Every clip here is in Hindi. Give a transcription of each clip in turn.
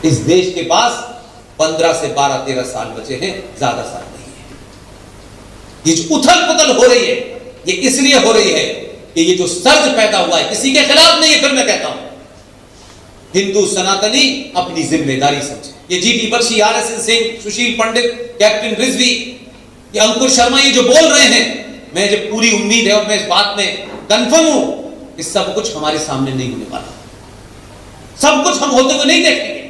इस देश के पास 15 से 12-13 साल बचे हैं, ज्यादा साल नहीं है। ये जो उथल पुथल हो रही है ये इसलिए हो रही है कि ये जो सर्ज पैदा हुआ है किसी के खिलाफ नहीं है, फिर मैं कहता हूं हिंदू सनातनी अपनी जिम्मेदारी समझे। ये जीटी बख्शी, आरएसएन सिंह, सुशील पंडित, कैप्टन रिजवी, ये अंकुर शर्मा, ये जो बोल रहे हैं, मैं जब पूरी उम्मीद है और मैं इस बात में कंफर्म हूं कि सब कुछ हमारे सामने नहीं होने वाला, सब कुछ हम होते हुए नहीं देखेंगे।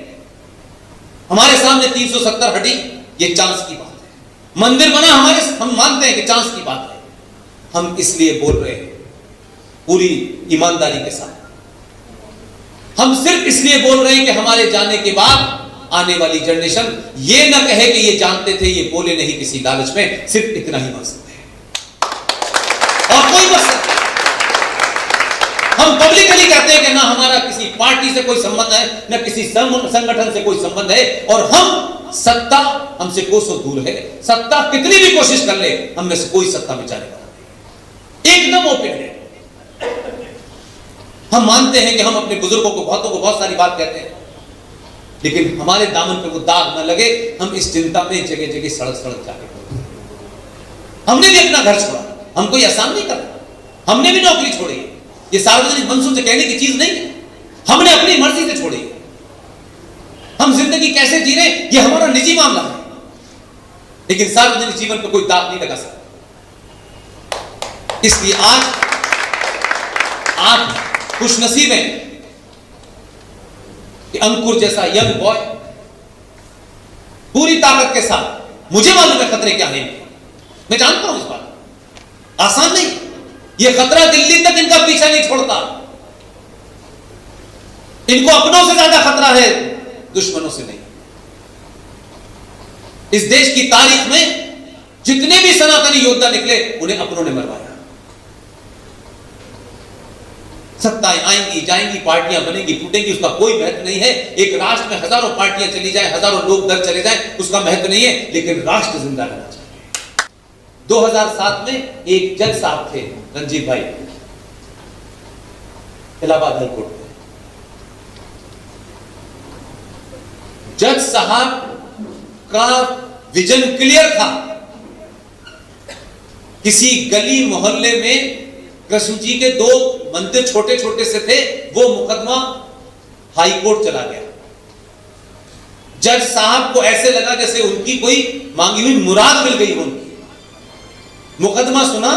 हमारे सामने 370 हटी, ये चांस की बात है। मंदिर बना हमारे, हम मानते हैं कि चांस की बात है। हम इसलिए बोल रहे हैं पूरी ईमानदारी के साथ, हम सिर्फ इसलिए बोल रहे हैं कि हमारे जाने के बाद आने वाली जनरेशन ये ना कहे कि ये जानते थे, ये बोले नहीं किसी लालच में, सिर्फ इतना ही बच सकते हैं और कोई बच सकता है। हम पब्लिकली कहते हैं कि ना हमारा किसी पार्टी से कोई संबंध है, ना किसी संगठन से कोई संबंध है, और हम सत्ता हमसे कोसों दूर है। सत्ता कितनी भी कोशिश कर ले, हम में से कोई सत्ता में जाने वाला नहीं, एकदम ओपन है। हम मानते हैं कि हम अपने बुजुर्गों को, बहुतों को बहुत सारी बात कहते हैं, लेकिन हमारे दामन पे वो दाग न लगे, हम इस चिंता में जगह जगह सड़क सड़क जाके हमने भी अपना घर छोड़ा, हम कोई आसान नहीं कर, हमने भी नौकरी छोड़ी। ये सार्वजनिक मंचों से कहने की चीज नहीं है, हमने अपनी मर्जी से छोड़ी। हम जिंदगी कैसे जी रहे ये हमारा निजी मामला है, लेकिन सार्वजनिक जीवन पर कोई दाग नहीं लगा सकता। इसलिए आज आप खुशनसीब हैं कि अंकुर जैसा यंग बॉय पूरी ताकत के साथ, मुझे मालूम है खतरे क्या है, मैं जानता हूं इस बात, आसान नहीं। ये खतरा दिल्ली तक इनका पीछा नहीं छोड़ता, इनको अपनों से ज्यादा खतरा है, दुश्मनों से नहीं। इस देश की तारीख में जितने भी सनातनी योद्धा निकले उन्हें अपनों ने मरवाया। सत्ताएं आएंगी जाएंगी, पार्टियां बनेंगी टूटेंगी, उसका कोई महत्व नहीं है। एक राष्ट्र में हजारों पार्टियां चली जाएं, हजारों लोग दर चले जाएं, उसका महत्व नहीं है, लेकिन राष्ट्र जिंदा रहना चाहिए। 2007 में एक जज साहब थे, रंजीत भाई, इलाहाबाद हाई कोर्ट में। जज साहब का विजन क्लियर था, किसी गली मोहल्ले में कृष्ण जी के 2 मंदिर छोटे छोटे से थे, वो मुकदमा हाई कोर्ट चला गया। जज साहब को ऐसे लगा जैसे उनकी कोई मांगी हुई मुराद मिल गई उनकी। मुकदमा सुना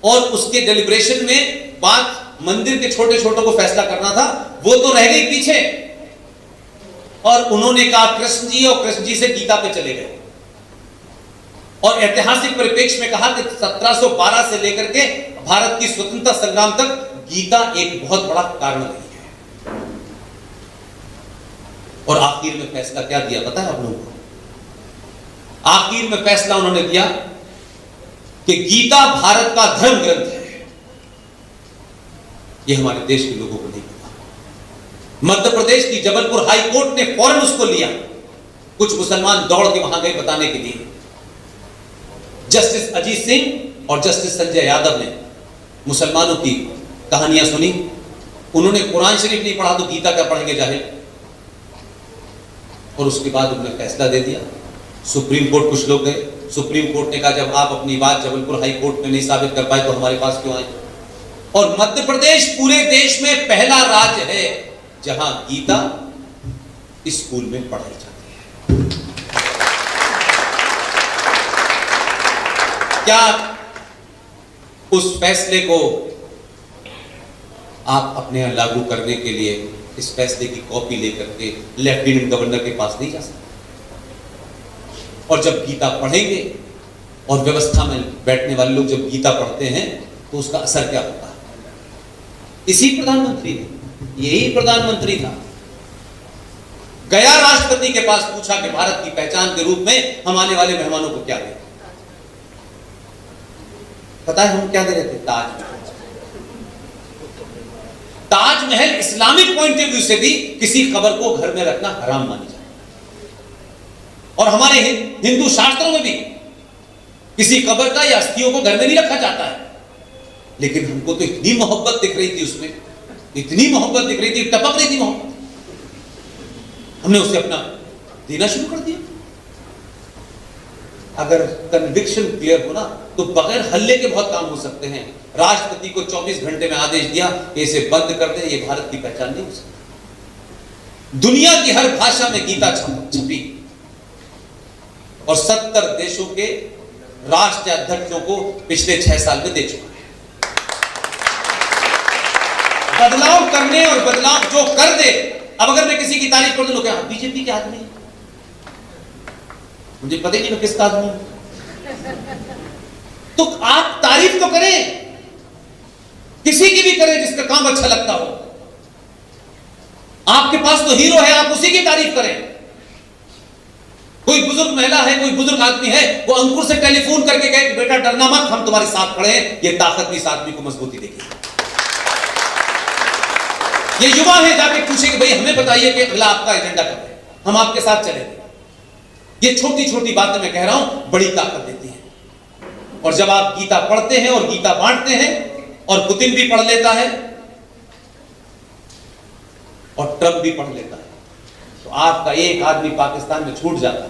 और उसके डेलिब्रेशन में बात मंदिर के छोटे छोटों को फैसला करना था, वो तो रह गई पीछे, और उन्होंने कहा कृष्ण जी, और कृष्ण जी से गीता पे चले गए और ऐतिहासिक परिप्रेक्ष्य में कहा कि 1712 से लेकर के भारत की स्वतंत्रता संग्राम तक गीता एक बहुत बड़ा कारण रही है। और आखिर में फैसला क्या दिया पता है आप लोगों को? आखिर में फैसला उन्होंने दिया कि गीता भारत का धर्म ग्रंथ है। यह हमारे देश के लोगों को नहीं पता। मध्य प्रदेश की जबलपुर हाई कोर्ट ने फौरन उसको लिया। कुछ मुसलमान दौड़ के वहां गए बताने के लिए। जस्टिस अजीत सिंह और जस्टिस संजय यादव ने मुसलमानों की कहानियां सुनी। उन्होंने कुरान शरीफ नहीं पढ़ा तो गीता क्या पढ़ेंगे जाहिल। और उसके बाद उन्होंने फैसला दे दिया। सुप्रीम कोर्ट कुछ लोग गए, सुप्रीम कोर्ट ने कहा जब आप अपनी बात जबलपुर हाई कोर्ट में नहीं साबित कर पाए तो हमारे पास क्यों आए। और मध्य प्रदेश पूरे देश में पहला राज्य है जहां गीता स्कूल में पढ़ाई जाती है। क्या उस फैसले को आप अपने यहां लागू करने के लिए इस फैसले की कॉपी लेकर के लेफ्टिनेंट गवर्नर के पास नहीं जा सकते? और जब गीता पढ़ेंगे और व्यवस्था में बैठने वाले लोग जब गीता पढ़ते हैं तो उसका असर क्या होता है? इसी प्रधानमंत्री ने, यही प्रधानमंत्री था, गया राष्ट्रपति के पास पूछा कि भारत की पहचान के रूप में हम आने वाले मेहमानों को क्या दें। पता है हम क्या दे रहे थे? Taj Mahal. Taj Mahal Islamic point of view से भी किसी कब्र को घर में रखना हराम मानी जाए, और हमारे हिंदू शास्त्रों में भी किसी कब्र का या अस्थियों को घर में नहीं रखा जाता है। लेकिन हमको तो इतनी मोहब्बत दिख रही थी उसमें, इतनी मोहब्बत दिख रही थी, टपक रही थी मोहब्बत। हमने उसे अपना देना शुरू कर दिया। अगर कन्विक्शन क्लियर हो ना तो बगैर हल्ले के बहुत काम हो सकते हैं। राष्ट्रपति को 24 घंटे में आदेश दिया कि इसे बंद कर दे, ये भारत की पहचान नहीं हो सकती। दुनिया की हर भाषा में गीता छपी और 70 देशों के राष्ट्रीय अध्यक्षों को पिछले 6 साल में दे चुका है। बदलाव करने और बदलाव जो कर दे, अब अगर मैं किसी की तारीफ कर दूं क्या बीजेपी के आदमी है, मुझे पता ही नहीं मैं किसका आदमी हूं। तो आप तारीफ तो करें, किसी की भी करें जिसका काम अच्छा लगता हो। आपके पास तो हीरो है, आप उसी की तारीफ करें। कोई बुजुर्ग महिला है, कोई बुजुर्ग आदमी है, वो अंकुर से टेलीफोन करके कहे कि बेटा डरना मत, हम तुम्हारे साथ खड़े हैं। ये ताकत भी इस आदमी को मजबूती देगी। ये युवा है, जाके पूछे कि भाई हमें बताइए कि अगला आपका एजेंडा कब है, हम आपके साथ चलेंगे। ये छोटी छोटी बातें मैं कह रहा हूं बड़ी ताकत देती हैं। और जब आप गीता पढ़ते हैं और गीता बांटते हैं, और पुतिन भी पढ़ लेता है और ट्रंप भी पढ़ लेता है, तो आपका एक आदमी पाकिस्तान में छूट जाता है।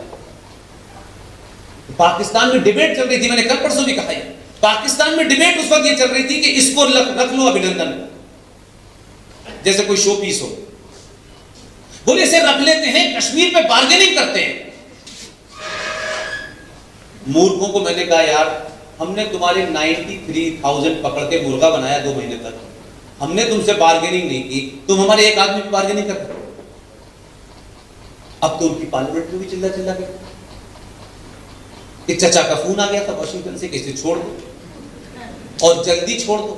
तो पाकिस्तान में डिबेट चल रही थी, मैंने कल परसों भी कहा है, पाकिस्तान में डिबेट उस वक्त ये चल रही थी कि इसको रख लो अभिनंदन, जैसे कोई शो पीस हो। बोले इसे रख लेते हैं, कश्मीर पे बार्गेनिंग करते हैं। मूर्खों को मैंने कहा यार, हमने तुम्हारे 93,000 पकड़ के मुर्गा बनाया 2 महीने तक, हमने तुमसे बार्गेनिंग नहीं की, तुम हमारे एक आदमी की बार्गेनिंग करते। अब तो उनकी पार्लियामेंट में भी चिल्ला चिल्ला के कि चचा का फोन आ गया था वाशिंगटन से कि इसे छोड़ दो और जल्दी छोड़ दो,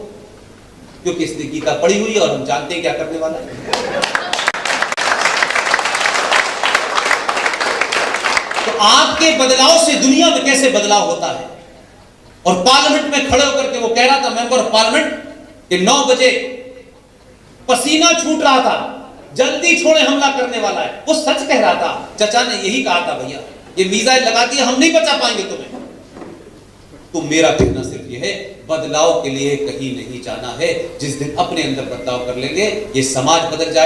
क्योंकि इसने गीता पढ़ी हुई है और हम जानते हैं क्या करने वाला है। तो आपके बदलाव से दुनिया में कैसे बदलाव होता है। और पार्लियामेंट में खड़े होकर के वो कह रहा था, मेंबर ऑफ पार्लियामेंट, कि 9 बजे पसीना छूट रहा था, जल्दी छोड़े हमला करने वाला है। वो सच कह रहा था, चचा ने यही कहा था, भैया ये मिसाइल लगा दिया, हम नहीं बचा पाएंगे तुम्हें। तो मेरा कहना सिर्फ ये है, बदलाव के लिए कहीं नहीं जाना है। जिस दिन अपने अंदर बदलाव कर लेंगे, ये समाज बदल जाए।